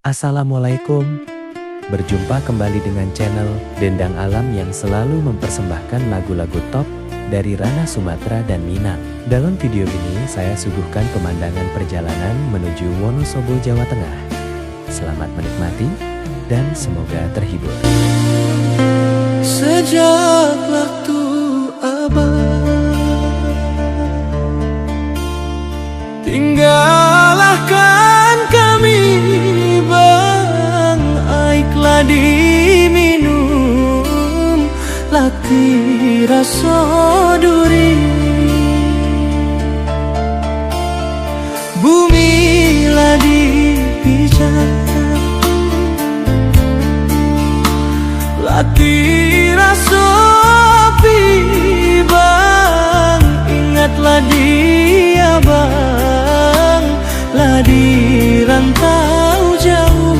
Assalamualaikum. Berjumpa kembali dengan channel Dendang Alam yang selalu mempersembahkan lagu-lagu top dari ranah Sumatera dan Minang. Dalam video ini saya suguhkan pemandangan perjalanan menuju Wonosobo, Jawa Tengah. Selamat menikmati dan semoga terhibur. Sejak waktu abad tinggalkan kami bang, aiklah diminum latih rasa duri. Bumi lah dipijak latih rasa api bang, ingatlah dia bang, lah di rantau jauh.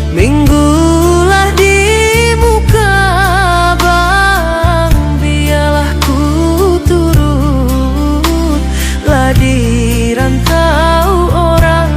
Minggulah di muka bang, biarlah ku turut lah di rantau orang.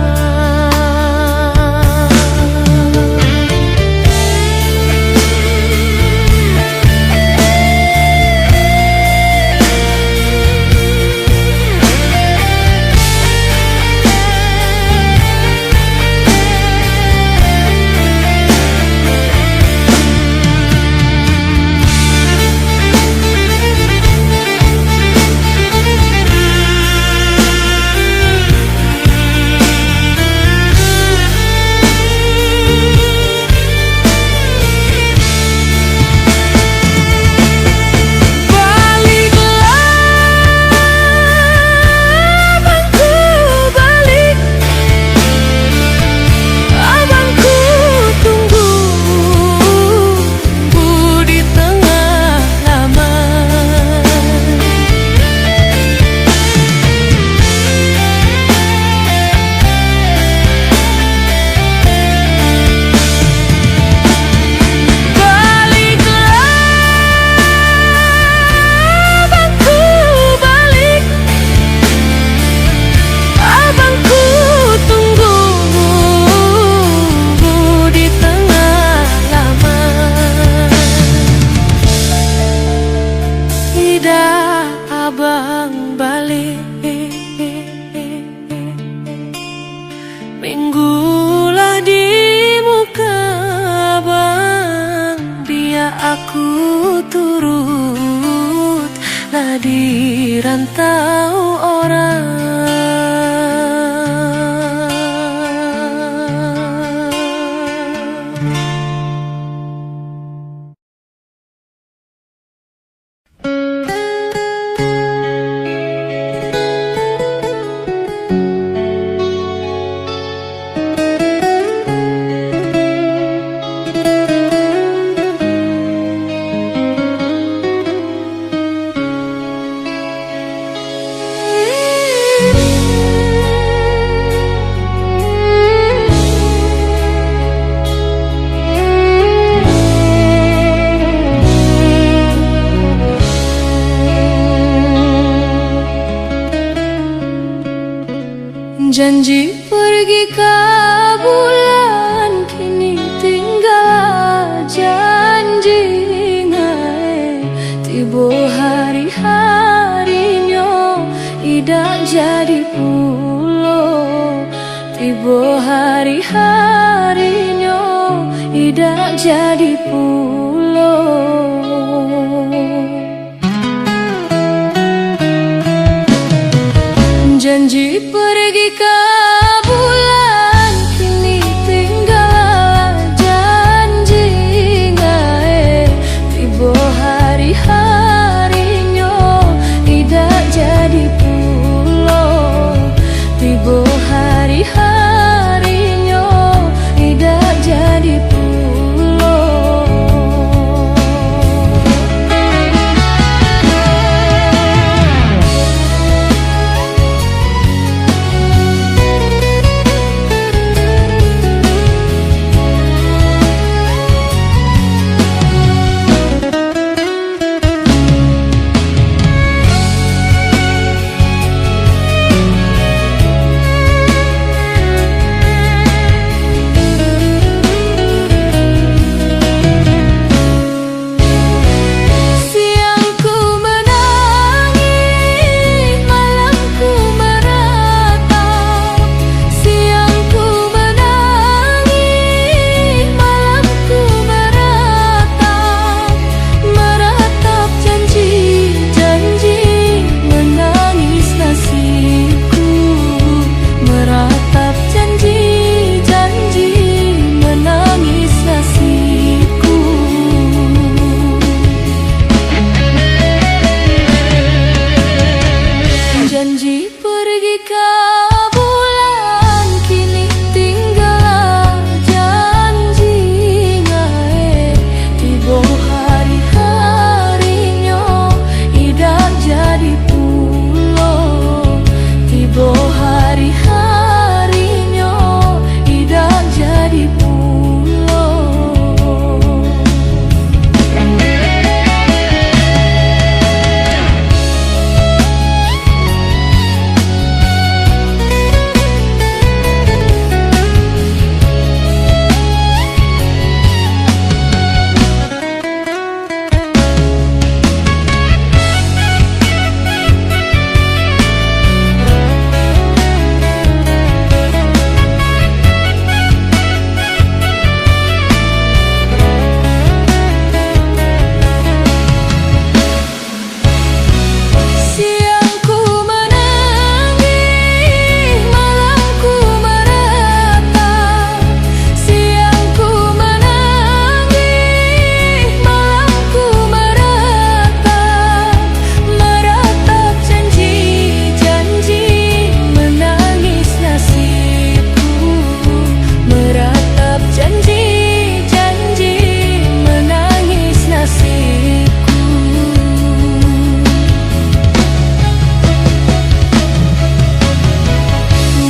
Abang balik, minggulah di muka bang, dia aku turut lah di rantau orang. jadi pulau. Janji pergi ke bulan, kini tinggal janji ngae. Tiba hari-harinya tidak jadi pulau. Tiba hari-harinya tidak jadi pulau. Janji pergi ke bulan, kini tinggal janji ngae. Tiba hari-harinya tidak jadi pulau. Tiba hari-harinya tidak jadi pulau.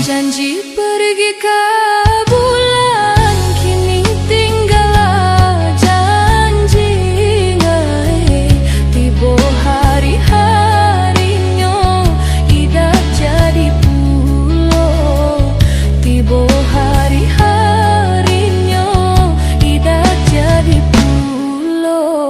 Janji pergi ke bulan, kini tinggal janji ngae. Tiba hari-harinya tidak jadi pulau. Tiba hari-harinya tidak jadi pulau.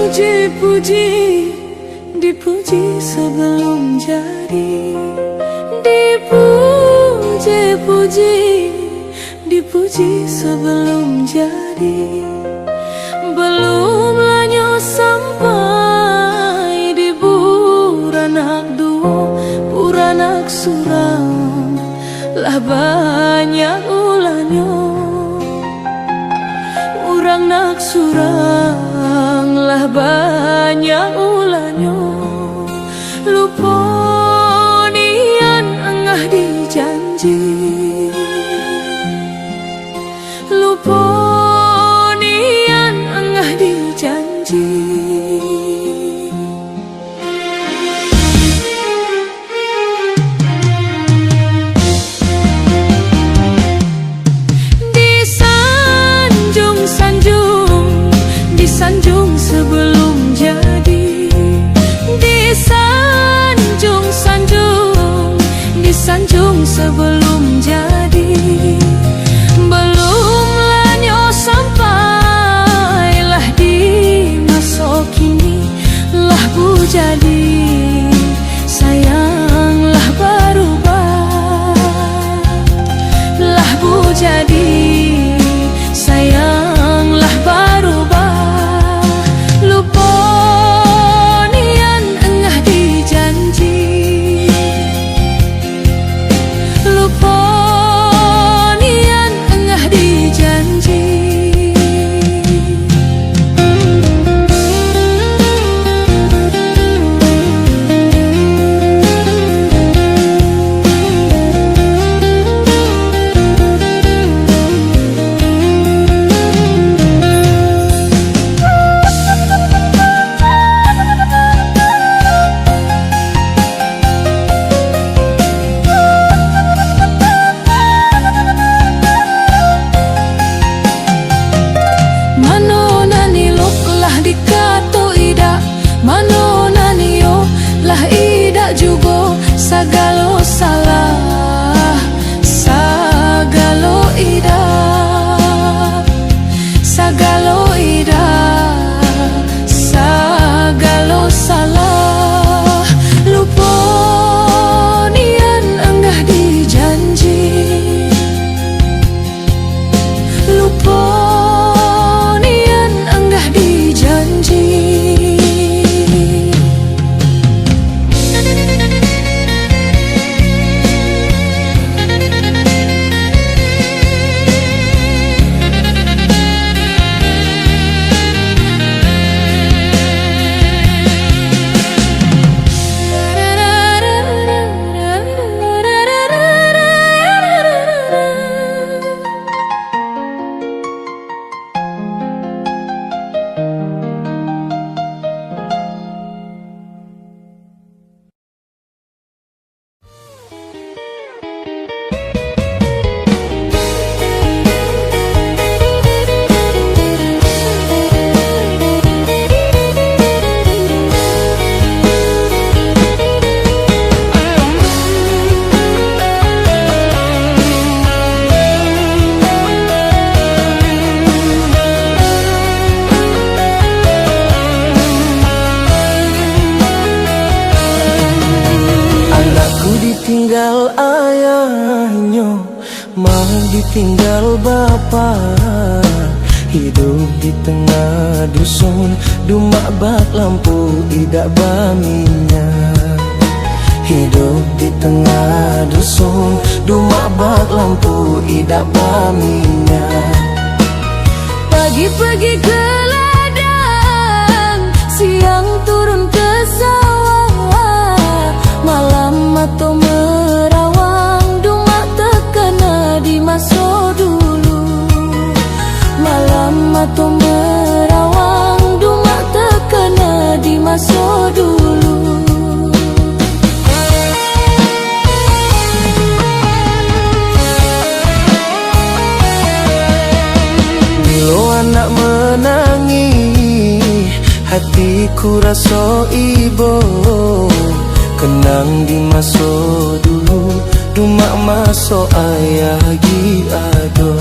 Dipuji, dipuji sebelum jadi. Dipuji, dipuji sebelum jadi. Belum lanya sampai di buranak duo, buranak surang. Lah banyak ulanyo, urang nak surang. Lah banyak ulanyo, lupa nian engah dijanji. Lupa nian engah dijanji. tinggal bapa, hidup di tengah dusun, dumak bak lampu idak baminyak. Hidup di tengah dusun, dumak bak lampu idak baminyak. Pagi pergi ke ladang, siang turun ke sawah, malam atau merawang, dumak terkena di masa dulu. Malam atau merawang, dumak terkena di masa dulu. Anak menangis, hatiku rasa ibo, kenang di masa dulu, dumak masa ayah gi ado.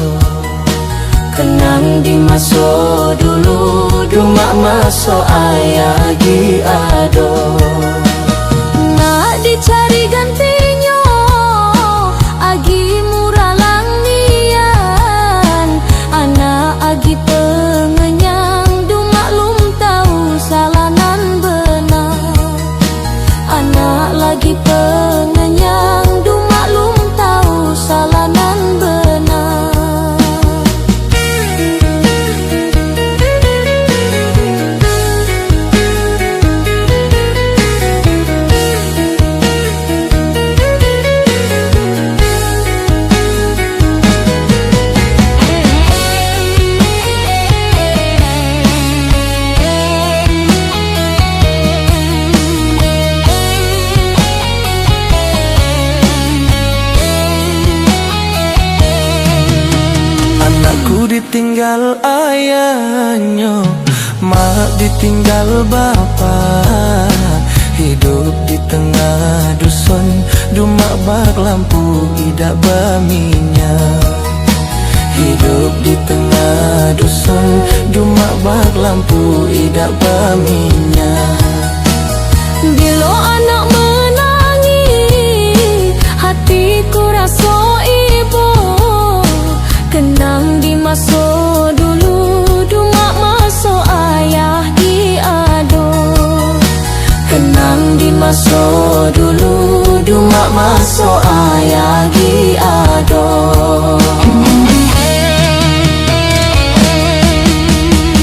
Kenang di masa dulu, dumak masa ayah gi ado. Nak dicari gantinya, agi murah lang nian, anak agi pengenyang, dumak lum tahu salanan benar. Anak lagi pengenyang, dumak lum tahu salanan benar. Ditinggal ayahnya, mak ditinggal bapa, hidup di tengah dusun, dumak bak lampu idak baminyak. Hidup di tengah dusun, dumak bak lampu idak baminyak. Bila anak menangis, hatiku rasa ibu, kenang di masa dulu, dumak masa ayah gi ado. Kenang di masa dulu, dumak masa ayah gi ado.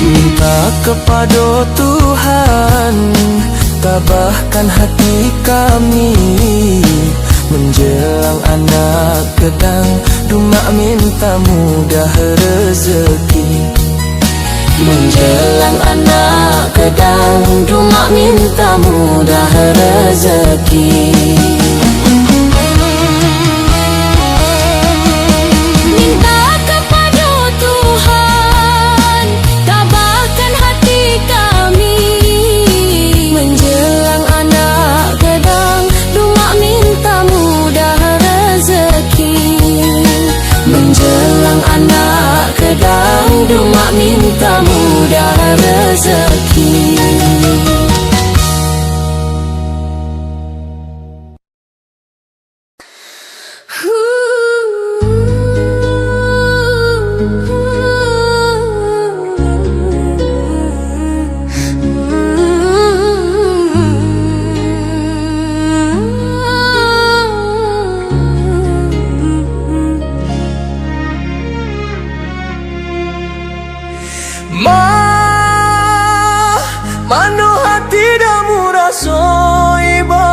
Minta kepada Tuhan, tabahkan hati kami, menjelang anak kedang, dumak minta mudah rezeki. Menjelang anak kedang, dumak minta mudah rezeki. Minta kepada Tuhan, tabahkan hati kami, menjelang anak kedang, dumak minta mudah rezeki. Menjelang anak kedang, dumak minta mudah rezeki. Mano hati dah murah so ibo,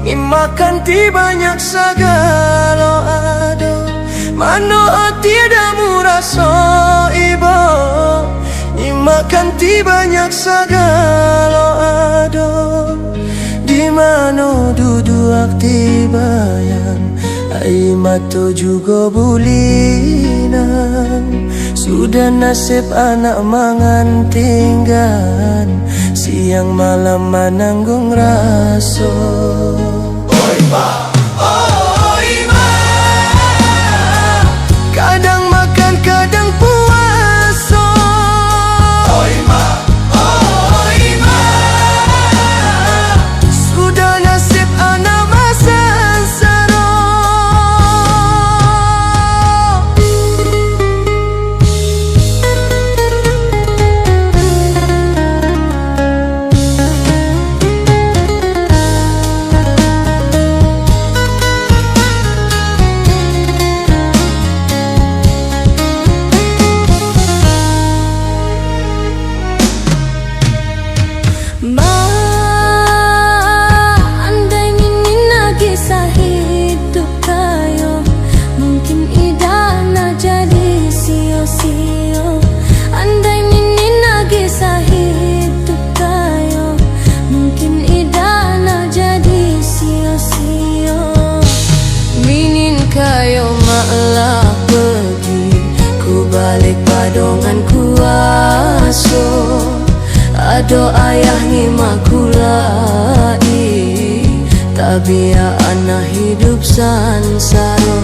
makan ti banyak segala ado. Mano hati dah murah so ibo, makan ti banyak segala ado. Di mano duduk ti bayang, ai mato juga bulinan. Sudah nasib anak mangan tinggal, siang malam menanggung raso. Oi ma, kadang makan kadang puasa. Oi ma, sudah nasib anak masa saro. sio-sio. Andai nini nagi hidup kayo, mungkin idana jadi sio-sio. Minin kayo malah pergi, ku balik padongan kuaso. Ado ayah ni makulai, tabia anak hidup sansaro.